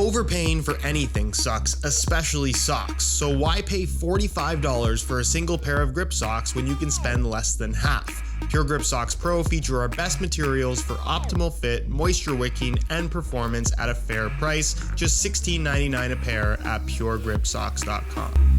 Overpaying for anything sucks, especially socks, so why pay $45 for a single pair of grip socks when you can spend less than half? Pure Grip Socks Pro feature our best materials for optimal fit, moisture wicking, and performance at a fair price, just $16.99 a pair at puregripsocks.com.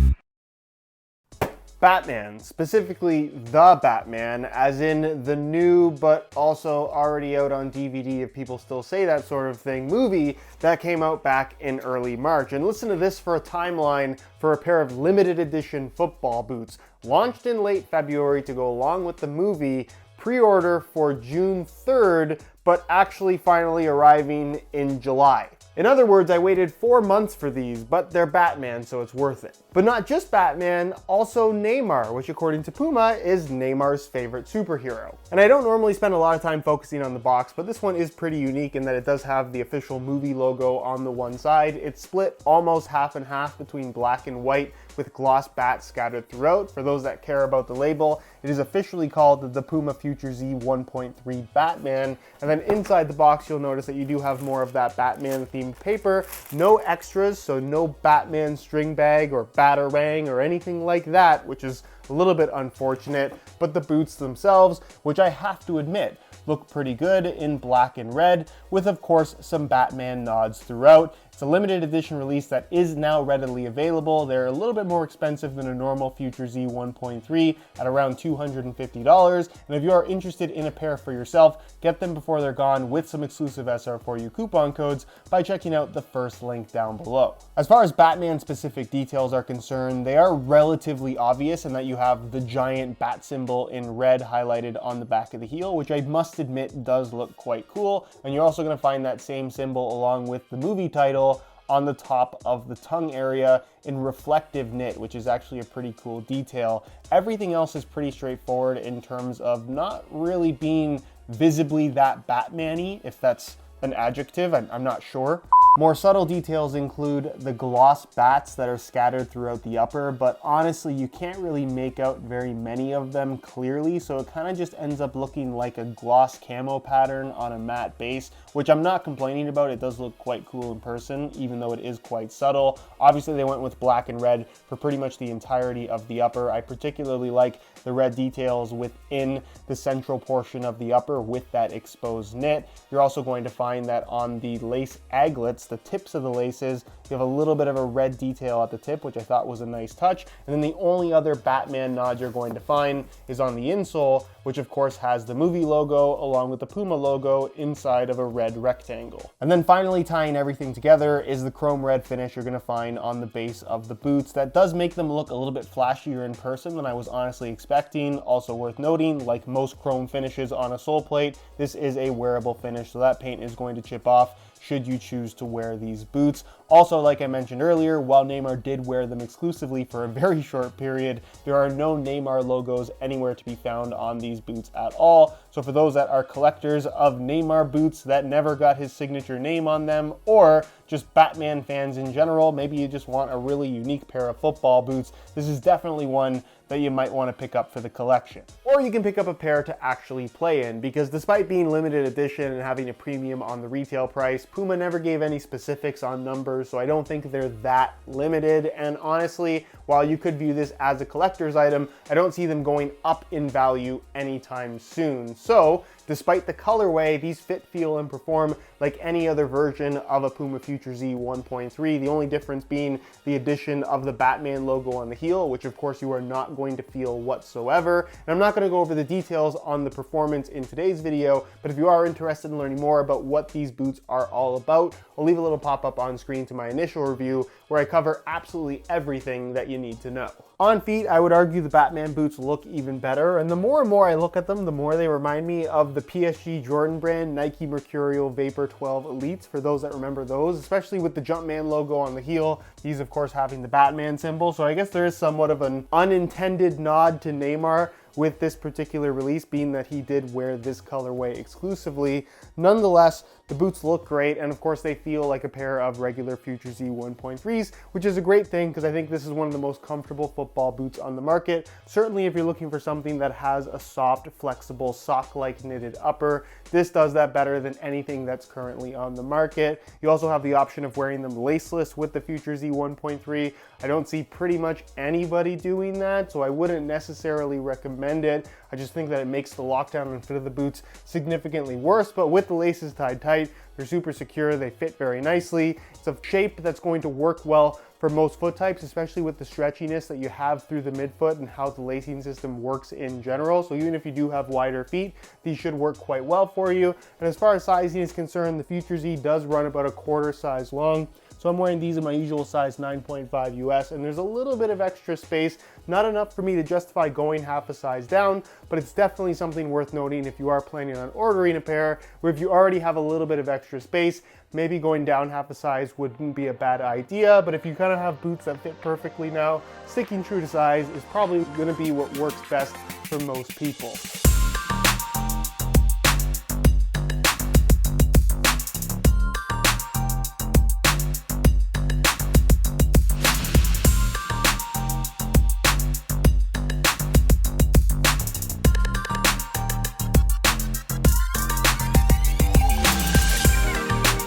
Batman, specifically the Batman, as in the new but also already out on DVD, if people still say that sort of thing, movie that came out back in early March. And listen to this for a timeline for a pair of limited edition football boots. Launched in late February to go along with the movie, pre-order for June 3rd, but actually finally arriving in July. In other words, I waited 4 months for these, but they're Batman, so it's worth it. But not just Batman, also Neymar, which according to Puma is Neymar's favorite superhero. And I don't normally spend a lot of time focusing on the box, but this one is pretty unique in that it does have the official movie logo on the one side. It's split almost half and half between black and white with gloss bats scattered throughout. For those that care about the label, it is officially called the Puma Future Z 1.3 Batman. And then inside the box, you'll notice that you do have more of that Batman themed paper. No extras, so no Batman string bag or batarang or anything like that, which is a little bit unfortunate. But the boots themselves, which I have to admit, look pretty good in black and red, with of course some Batman nods throughout. It's a limited edition release that is now readily available. They're a little bit more expensive than a normal Future Z 1.3 at around $250. And if you are interested in a pair for yourself, get them before they're gone with some exclusive SR4U coupon codes by checking out the first link down below. As far as Batman specific details are concerned, they are relatively obvious in that you have the giant bat symbol in red highlighted on the back of the heel, which I must admit does look quite cool. And you're also going to find that same symbol along with the movie title on the top of the tongue area in reflective knit, which is actually a pretty cool detail. Everything else is pretty straightforward in terms of not really being visibly that Batman-y, if that's an adjective, I'm not sure. More subtle details include the gloss bats that are scattered throughout the upper, but honestly, you can't really make out very many of them clearly, so it kind of just ends up looking like a gloss camo pattern on a matte base, which I'm not complaining about. It does look quite cool in person, even though it is quite subtle. Obviously, they went with black and red for pretty much the entirety of the upper. I particularly like the red details within the central portion of the upper with that exposed knit. You're also going to find that on the lace aglets, the tips of the laces, you have a little bit of a red detail at the tip, which I thought was a nice touch. And then the only other Batman nod you're going to find is on the insole, which of course has the movie logo along with the Puma logo inside of a red rectangle. And then finally tying everything together is the chrome red finish you're gonna find on the base of the boots. That does make them look a little bit flashier in person than I was honestly expecting. Also worth noting, like most chrome finishes on a sole plate, this is a wearable finish, so that paint is going to chip off should you choose to wear these boots. Also, like I mentioned earlier, while Neymar did wear them exclusively for a very short period, there are no Neymar logos anywhere to be found on these boots at all. So for those that are collectors of Neymar boots that never got his signature name on them, or just Batman fans in general, maybe you just want a really unique pair of football boots, this is definitely one that you might want to pick up for the collection. Or you can pick up a pair to actually play in, because despite being limited edition and having a premium on the retail price, Puma never gave any specifics on numbers, so I don't think they're that limited. And honestly, while you could view this as a collector's item, I don't see them going up in value anytime soon. So despite the colorway, these fit, feel, and perform like any other version of a Puma Future Z 1.3, the only difference being the addition of the Batman logo on the heel, which of course you are not going to feel whatsoever. And I'm not going to go over the details on the performance in today's video, but if you are interested in learning more about what these boots are all about, I'll leave a little pop-up on screen to my initial review where I cover absolutely everything that you need to know. On feet, I would argue the Batman boots look even better, and the more and more I look at them, the more they remind me of the PSG Jordan brand Nike Mercurial Vapor 12 Elites, for those that remember those, especially with the Jumpman logo on the heel, these of course having the Batman symbol. So I guess there is somewhat of an unintended nod to Neymar with this particular release, being that he did wear this colorway exclusively. Nonetheless, The boots look great, and of course they feel like a pair of regular Future Z 1.3s, which is a great thing because I think this is one of the most comfortable football boots on the market. Certainly if you're looking for something that has a soft, flexible, sock-like knitted upper, this does that better than anything that's currently on the market. You also have the option of wearing them laceless with the Future Z 1.3. I don't see pretty much anybody doing that, so I wouldn't necessarily recommend it. I just think that it makes the lockdown and fit of the boots significantly worse, but with the laces tied tight, they're super secure, they fit very nicely. It's a shape that's going to work well for most foot types, especially with the stretchiness that you have through the midfoot and how the lacing system works in general. So even if you do have wider feet, these should work quite well for you. And as far as sizing is concerned, the Future Z does run about a quarter size long. So I'm wearing these in my usual size 9.5 US, and there's a little bit of extra space, not enough for me to justify going half a size down, but it's definitely something worth noting if you are planning on ordering a pair, where if you already have a little bit of extra space, maybe going down half a size wouldn't be a bad idea. But if you kind of have boots that fit perfectly now, sticking true to size is probably going to be what works best for most people.